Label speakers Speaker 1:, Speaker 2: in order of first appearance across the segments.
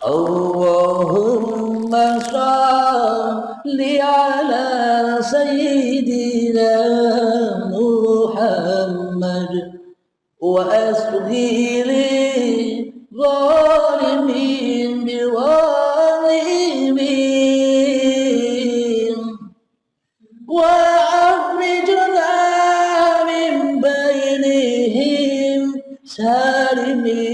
Speaker 1: Allahumma shalli ala sayyidina Muhammad wa asghiri zalimin biwalimin wa akhrijna min bainihim salimin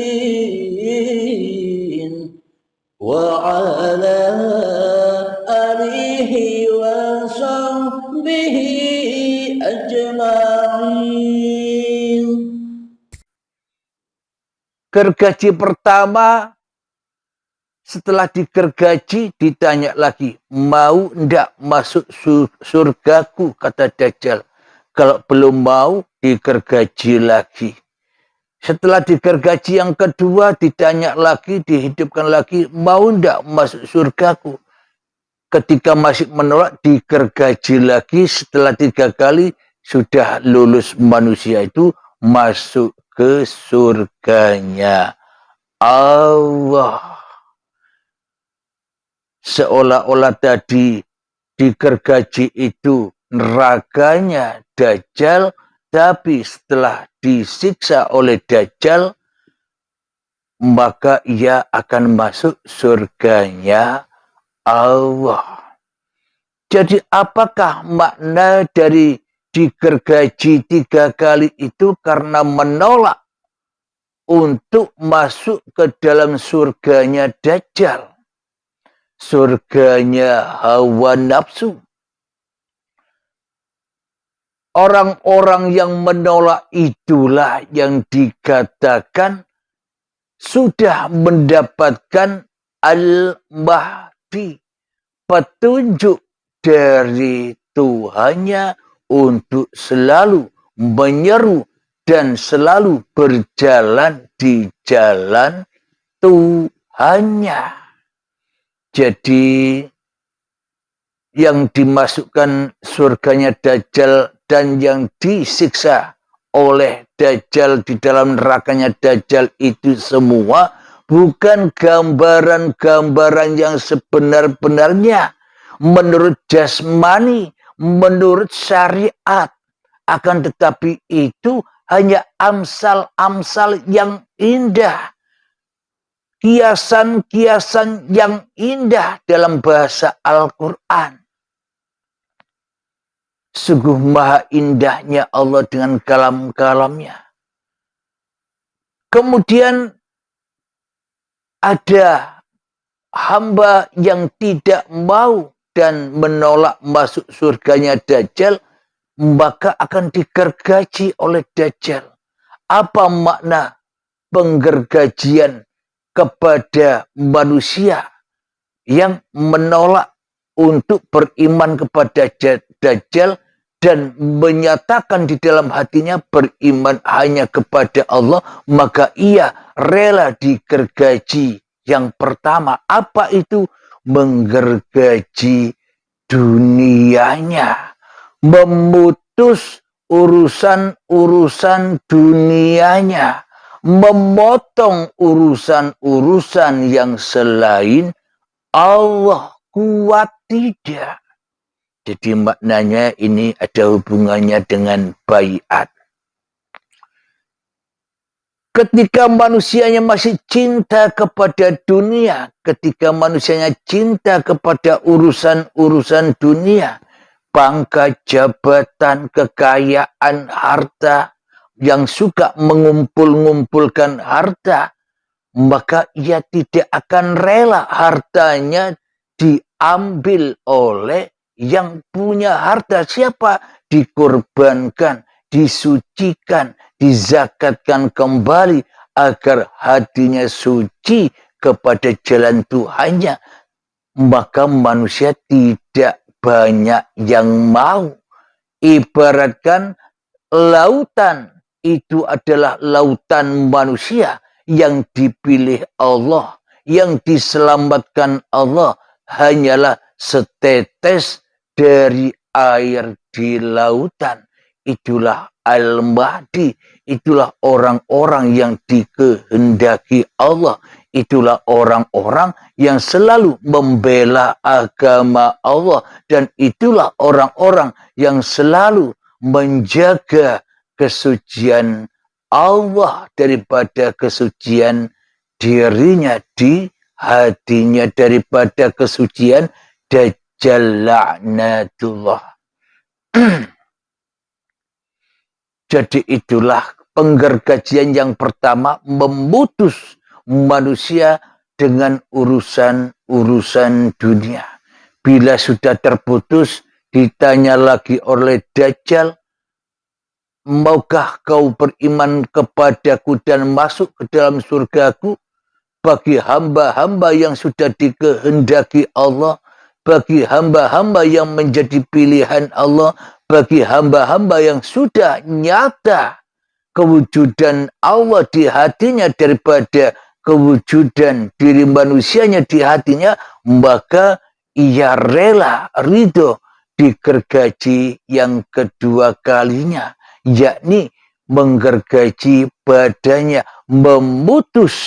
Speaker 1: wa ala alihi wa sahbihi ajma'in.
Speaker 2: Gergaji pertama, setelah digergaji ditanya lagi, mau ndak masuk surgaku, kata Dajjal. Kalau belum mau, digergaji lagi. Setelah digergaji yang kedua ditanya lagi, dihidupkan lagi, mau ndak masuk surgaku. Ketika masih menolak, digergaji lagi. Setelah 3 kali sudah lulus, manusia itu masuk ke surganya Allah. Seolah-olah tadi digergaji itu nerakanya Dajjal, tapi setelah disiksa oleh Dajjal, maka ia akan masuk surganya Allah. Jadi apakah makna dari digergaji 3 kali itu? Karena menolak untuk masuk ke dalam surganya Dajjal, surganya hawa nafsu. Orang-orang yang menolak itulah yang dikatakan sudah mendapatkan al-mahdi, petunjuk dari Tuhannya untuk selalu menyeru dan selalu berjalan di jalan Tuhannya. Jadi yang dimasukkan surganya Dajjal dan yang disiksa oleh Dajjal di dalam nerakanya Dajjal itu semua bukan gambaran-gambaran yang sebenar-benarnya menurut jasmani, menurut syariat. Akan tetapi itu hanya amsal-amsal yang indah, kiasan-kiasan yang indah dalam bahasa Al-Quran. Sungguh maha indahnya Allah dengan kalam-kalamnya. Kemudian ada hamba yang tidak mau dan menolak masuk surganya Dajjal, maka akan digergaji oleh Dajjal. Apa makna penggergajian kepada manusia yang menolak untuk beriman kepada Dajjal dan menyatakan di dalam hatinya beriman hanya kepada Allah, maka ia rela digergaji yang pertama. Apa itu? Menggergaji dunianya, memutus urusan-urusan dunianya, memotong urusan-urusan yang selain Allah. Kuat tidak. Jadi maknanya ini ada hubungannya dengan baiat. Ketika manusianya masih cinta kepada dunia, ketika manusianya cinta kepada urusan-urusan dunia, pangkat, jabatan, kekayaan, harta, yang suka mengumpul-ngumpulkan harta, maka ia tidak akan rela hartanya diambil oleh yang punya harta. Siapa? Dikorbankan, disucikan, dizakatkan kembali agar hatinya suci kepada jalan Tuhannya. Maka manusia tidak banyak yang mau. Ibaratkan lautan itu adalah lautan manusia yang dipilih Allah, yang diselamatkan Allah hanyalah setetes dari air di lautan. Itulah Al-Mahdi, itulah orang-orang yang dikehendaki Allah, itulah orang-orang yang selalu membela agama Allah. Dan itulah orang-orang yang selalu menjaga kesucian Allah daripada kesucian dirinya di hatinya, daripada kesucian Dajjal laknatullah. Jadi itulah penggergajian yang pertama, memutus manusia dengan urusan-urusan dunia. Bila sudah terputus, ditanya lagi oleh Dajjal, maukah kau beriman kepadaku dan masuk ke dalam surgaku? Bagi hamba-hamba yang sudah dikehendaki Allah, bagi hamba-hamba yang menjadi pilihan Allah, bagi hamba-hamba yang sudah nyata kewujudan Allah di hatinya daripada kewujudan diri manusianya di hatinya, maka ia rela ridho digergaji yang kedua kalinya, yakni menggergaji badannya, memutus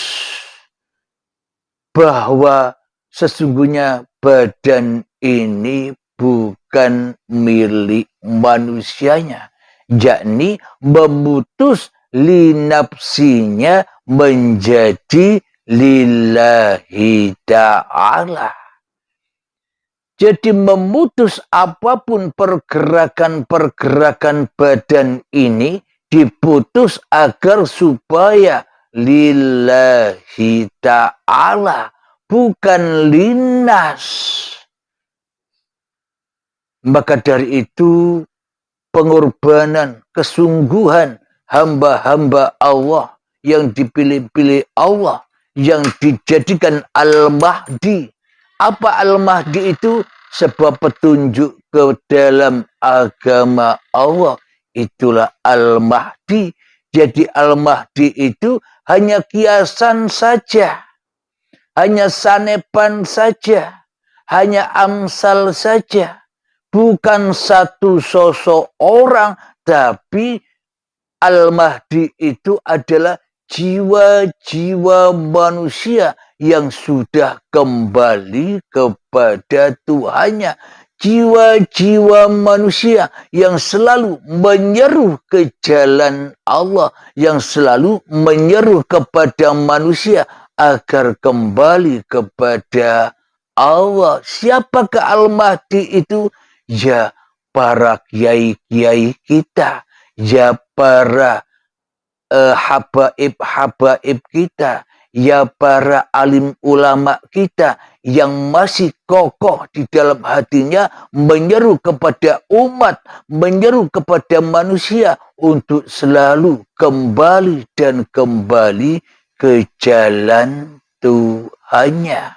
Speaker 2: bahwa sesungguhnya badan ini bukan milik manusianya, yakni memutus linapsinya menjadi lillahi ta'ala. Jadi memutus apapun pergerakan-pergerakan badan ini diputus agar supaya lillahi ta'ala, bukan linas. Maka dari itu pengorbanan, kesungguhan hamba-hamba Allah yang dipilih-pilih Allah, yang dijadikan Al-Mahdi. Apa Al-Mahdi itu? Sebab petunjuk ke dalam agama Allah. Itulah Al-Mahdi. Jadi Al-Mahdi itu hanya kiasan saja, hanya sanepan saja, hanya amsal saja. Bukan satu sosok orang, tapi Al-Mahdi itu adalah jiwa-jiwa manusia yang sudah kembali kepada Tuhannya. Jiwa-jiwa manusia yang selalu menyeru ke jalan Allah, yang selalu menyeru kepada manusia agar kembali kepada Allah. Siapakah Al-Mahdi itu? Ya para kiai-kiai kita, ya para habaib kita, ya para alim ulama kita yang masih kokoh di dalam hatinya menyeru kepada umat, menyeru kepada manusia untuk selalu kembali dan kembali ke jalan Tuhannya.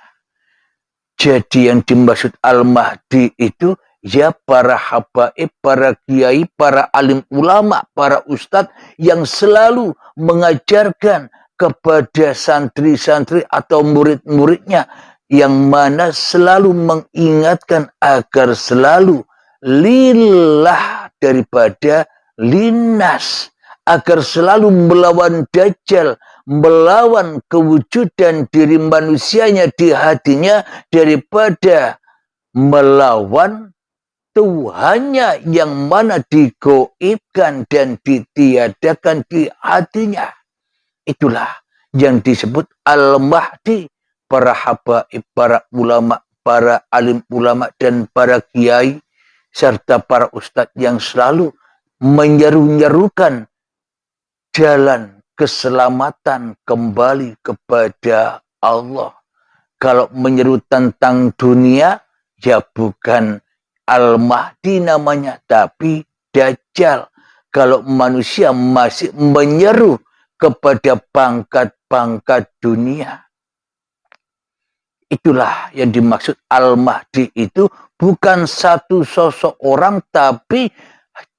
Speaker 2: Jadi yang dimaksud Al-Mahdi itu ya para habaib, para kiai, para alim ulama, para ustadz yang selalu mengajarkan kepada santri-santri atau murid-muridnya, yang mana selalu mengingatkan agar selalu lillah daripada linas, agar selalu melawan Dajjal, melawan kewujudan diri manusianya di hatinya daripada melawan Tuhannya yang mana digoibkan dan ditiadakan di hatinya. Itulah yang disebut Al-Mahdi. Para habaib, para ulama, para alim ulama dan para kiai serta para ustadz yang selalu menyeru-nyerukan jalan keselamatan kembali kepada Allah. Kalau menyeru tentang dunia, ya bukan Al-Mahdi namanya, tapi Dajjal. Kalau manusia masih menyeru kepada pangkat-pangkat dunia, itulah yang dimaksud Al-Mahdi itu bukan satu sosok orang, tapi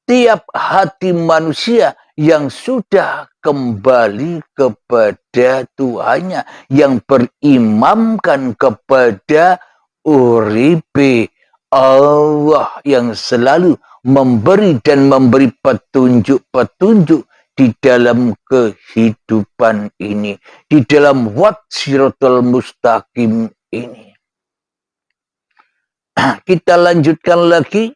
Speaker 2: tiap hati manusia yang sudah kembali kepada Tuhannya, yang berimamkan kepada uripe Allah, yang selalu memberi dan memberi petunjuk-petunjuk di dalam kehidupan ini, di dalam Siratal Mustaqim ini. Kita lanjutkan lagi.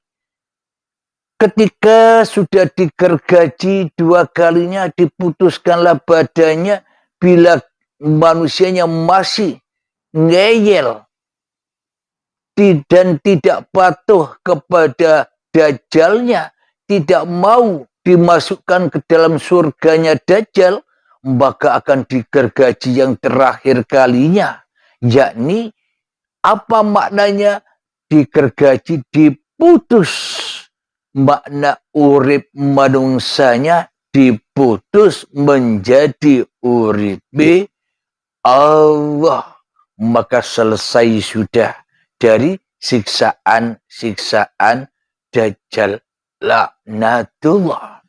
Speaker 2: Ketika sudah digergaji 2 kalinya, diputuskanlah badannya. Bila manusianya masih ngeyel dan tidak patuh kepada Dajjalnya, tidak mau dimasukkan ke dalam surganya Dajjal, maka akan digergaji yang terakhir kalinya. Yakni, apa maknanya? Digergaji, diputus. Makna urip manungsanya diputus menjadi uripe Allah. Maka selesai sudah dari siksaan-siksaan Dajjal laknatullah.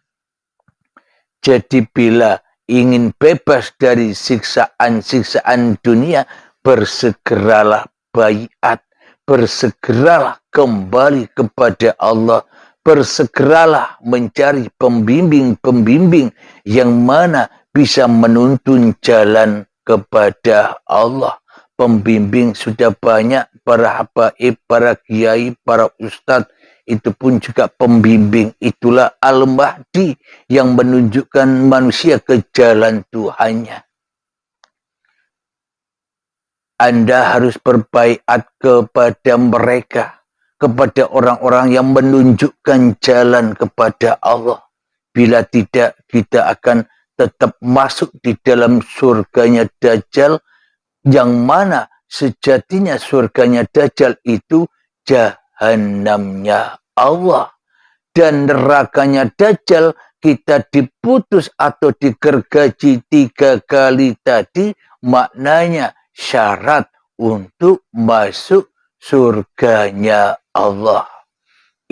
Speaker 2: Jadi bila ingin bebas dari siksaan-siksaan dunia, bersegeralah baiat, bersegeralah kembali kepada Allah, bersegeralah mencari pembimbing-pembimbing yang mana bisa menuntun jalan kepada Allah. Pembimbing sudah banyak, para habaib, para kiai, para ustadz, itu pun juga pembimbing. Itulah Al-Mahdi yang menunjukkan manusia ke jalan Tuhannya. Anda harus berbaiat kepada mereka, kepada orang-orang yang menunjukkan jalan kepada Allah. Bila tidak, kita akan tetap masuk di dalam surganya Dajjal, yang mana sejatinya surganya Dajjal itu Jahannamnya Allah. Dan nerakanya Dajjal kita diputus atau digergaji 3 kali tadi, maknanya syarat untuk masuk surganya Allah.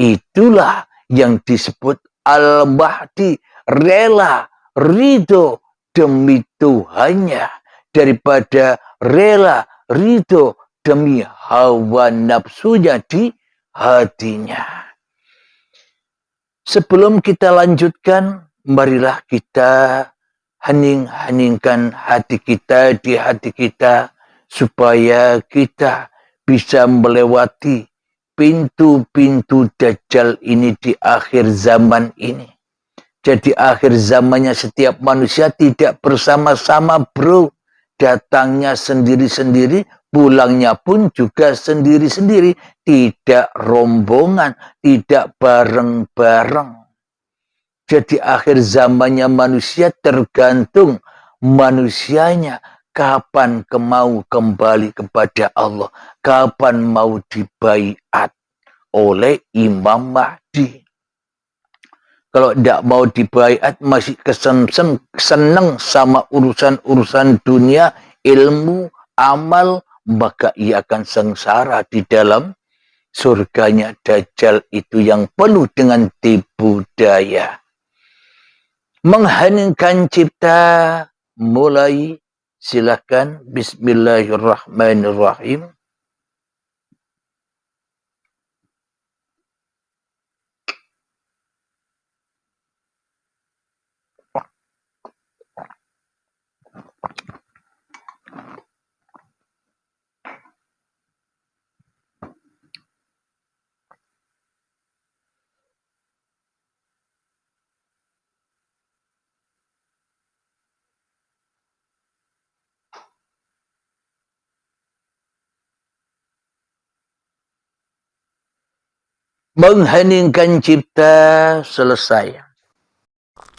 Speaker 2: Itulah yang disebut Al-Mahdi, rela, ridho demi Tuhannya, daripada rela, ridho demi hawa nafsunya di hatinya. Sebelum kita lanjutkan, marilah kita hening-heningkan hati kita di hati kita, supaya kita bisa melewati pintu-pintu Dajjal ini di akhir zaman ini. Jadi akhir zamannya setiap manusia tidak bersama-sama, bro. Datangnya sendiri-sendiri, pulangnya pun juga sendiri-sendiri. Tidak rombongan, tidak bareng-bareng. Jadi akhir zamannya manusia tergantung manusianya. Kapan mau kembali kepada Allah? Kapan mau dibaiat oleh Imam Mahdi? Kalau tidak mau dibaiat, masih senang sama urusan-urusan dunia, ilmu, amal, maka ia akan sengsara di dalam surganya Dajjal itu yang penuh dengan tipu daya. Mengheningkan cipta, mulai. Silakan. Bismillahirrahmanirrahim. Mengheningkan cipta, selesai.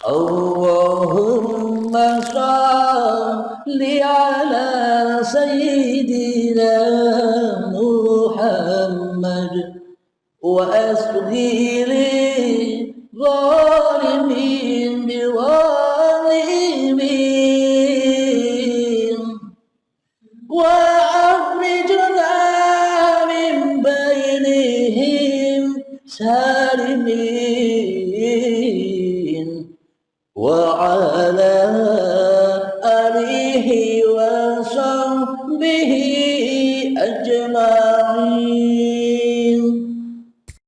Speaker 1: Allahumma salli ala Sayyidina Muhammad wa asghiri zalimin biwalimin wa akhrijna min bainihim salimin wa ala